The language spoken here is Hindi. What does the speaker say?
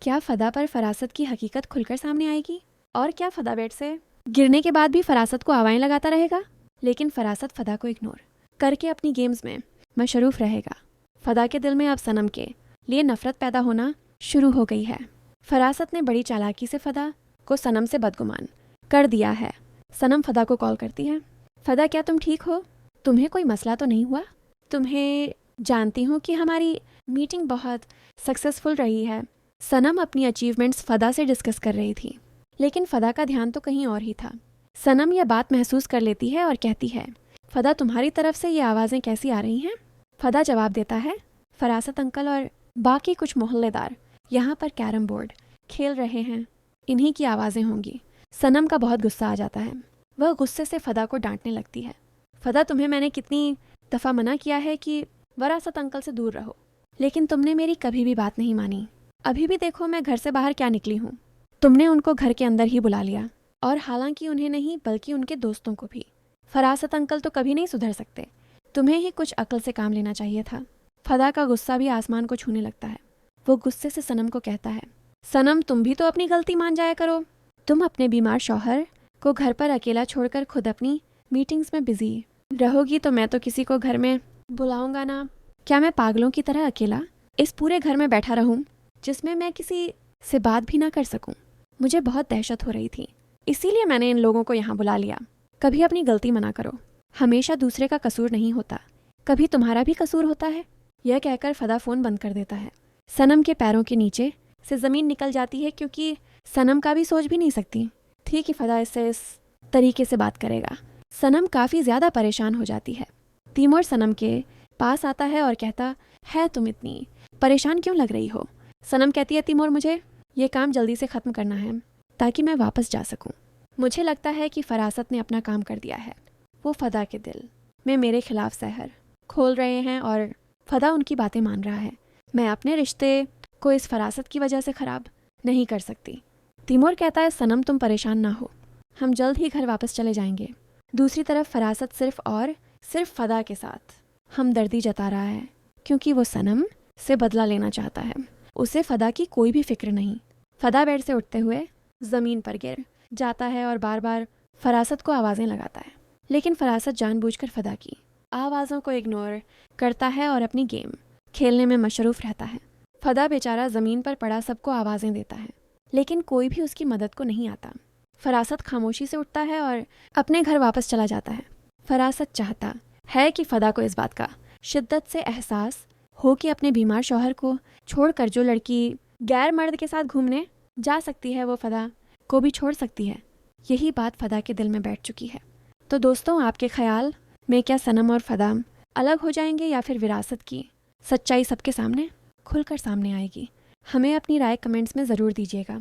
क्या फदा पर फरासत की हकीकत खुलकर सामने आएगी? और क्या फदा बेड से गिरने के बाद भी फरासत को आवाज़ें लगाता रहेगा? लेकिन फरासत फदा को इग्नोर करके अपनी गेम्स में मशरूफ़ रहेगा। फदा के दिल में अब सनम के लिए नफ़रत पैदा होना शुरू हो गई है। फरासत ने बड़ी चालाकी से फदा को सनम से बदगुमान कर दिया है। सनम फदा को कॉल करती है। फदा, क्या तुम ठीक हो? तुम्हें कोई मसला तो नहीं हुआ? तुम्हें जानती हूँ कि हमारी मीटिंग बहुत सक्सेसफुल रही है। सनम अपनी अचीवमेंट्स फदा से डिस्कस कर रही थी, लेकिन फदा का ध्यान तो कहीं और ही था। सनम यह बात महसूस कर लेती है और कहती है, फदा, तुम्हारी तरफ से ये आवाज़ें कैसी आ रही हैं? फदा जवाब देता है, फरासत अंकल और बाकी कुछ मोहल्लेदार यहाँ पर कैरम बोर्ड खेल रहे हैं, इन्हीं की आवाज़ें होंगी। सनम का बहुत गुस्सा आ जाता है। वह गुस्से से फदा को डांटने लगती है। फदा, तुम्हें मैंने कितनी दफ़ा मना किया है कि वरासत अंकल से दूर रहो, लेकिन तुमने मेरी कभी भी बात नहीं मानी। अभी भी देखो मैं घर से बाहर क्या निकली हूँ। तुमने उनको घर के अंदर ही बुला लिया, और हालांकि उन्हें नहीं बल्कि उनके दोस्तों को भी। फरासत अंकल तो कभी नहीं सुधर सकते। तुम्हें ही कुछ अक्ल से काम लेना चाहिए था। फदा का गुस्सा भी आसमान को छूने लगता है। वो गुस्से से सनम को कहता है, सनम, तुम भी तो अपनी गलती मान जाया करो। तुम अपने बीमार शौहर को घर पर अकेला छोड़कर खुद अपनी मीटिंग्स में बिजी रहोगी तो मैं तो किसी को घर में बुलाऊंगा ना। क्या मैं पागलों की तरह अकेला इस पूरे घर में बैठा रहूं जिसमें मैं किसी से बात भी ना कर सकूं? मुझे बहुत दहशत हो रही थी, इसीलिए मैंने इन लोगों को यहाँ बुला लिया। कभी अपनी गलती मना करो। हमेशा दूसरे का कसूर नहीं होता, कभी तुम्हारा भी कसूर होता है। यह कहकर फदा फ़ोन बंद कर देता है। सनम के पैरों के नीचे से ज़मीन निकल जाती है, क्योंकि सनम का भी सोच भी नहीं सकती थी कि फदा इससे इस तरीके से बात करेगा। सनम काफ़ी ज़्यादा परेशान हो जाती है। तीमूर सनम के पास आता है और कहता है, तुम इतनी परेशान क्यों लग रही हो? सनम कहती है, तीमूर, मुझे ये काम जल्दी से ख़त्म करना है ताकि मैं वापस जा सकूं। मुझे लगता है कि फरासत ने अपना काम कर दिया है। वो फदा के दिल में मेरे खिलाफ सहर खोल रहे हैं और फदा उनकी बातें मान रहा है। मैं अपने रिश्ते को इस फरासत की वजह से ख़राब नहीं कर सकती। तीमूर कहता है, सनम, तुम परेशान ना हो, हम जल्द ही घर वापस चले जाएंगे। दूसरी तरफ फरासत सिर्फ फदा के साथ हमदर्दी जता रहा है, क्योंकि वो सनम से बदला लेना चाहता है। उसे फदा की कोई भी फिक्र नहीं। फदा बेड से उठते हुए ज़मीन पर गिर जाता है और बार बार फरासत को आवाज़ें लगाता है, लेकिन फरासत जानबूझकर फदा की आवाज़ों को इग्नोर करता है और अपनी गेम खेलने में मशरूफ़ रहता है। फदा बेचारा ज़मीन पर पड़ा सबको आवाज़ें देता है, लेकिन कोई भी उसकी मदद को नहीं आता। फरासत खामोशी से उठता है और अपने घर वापस चला जाता है। फरासत चाहता है कि फदा को इस बात का शिद्दत से एहसास हो कि अपने बीमार शौहर को छोड़कर जो लड़की गैर मर्द के साथ घूमने जा सकती है वो फदा को भी छोड़ सकती है। यही बात फदा के दिल में बैठ चुकी है। तो दोस्तों, आपके ख्याल में क्या सनम और फदा अलग हो जाएंगे या फिर विरासत की सच्चाई सबके सामने खुलकर सामने आएगी? हमें अपनी राय कमेंट्स में ज़रूर दीजिएगा।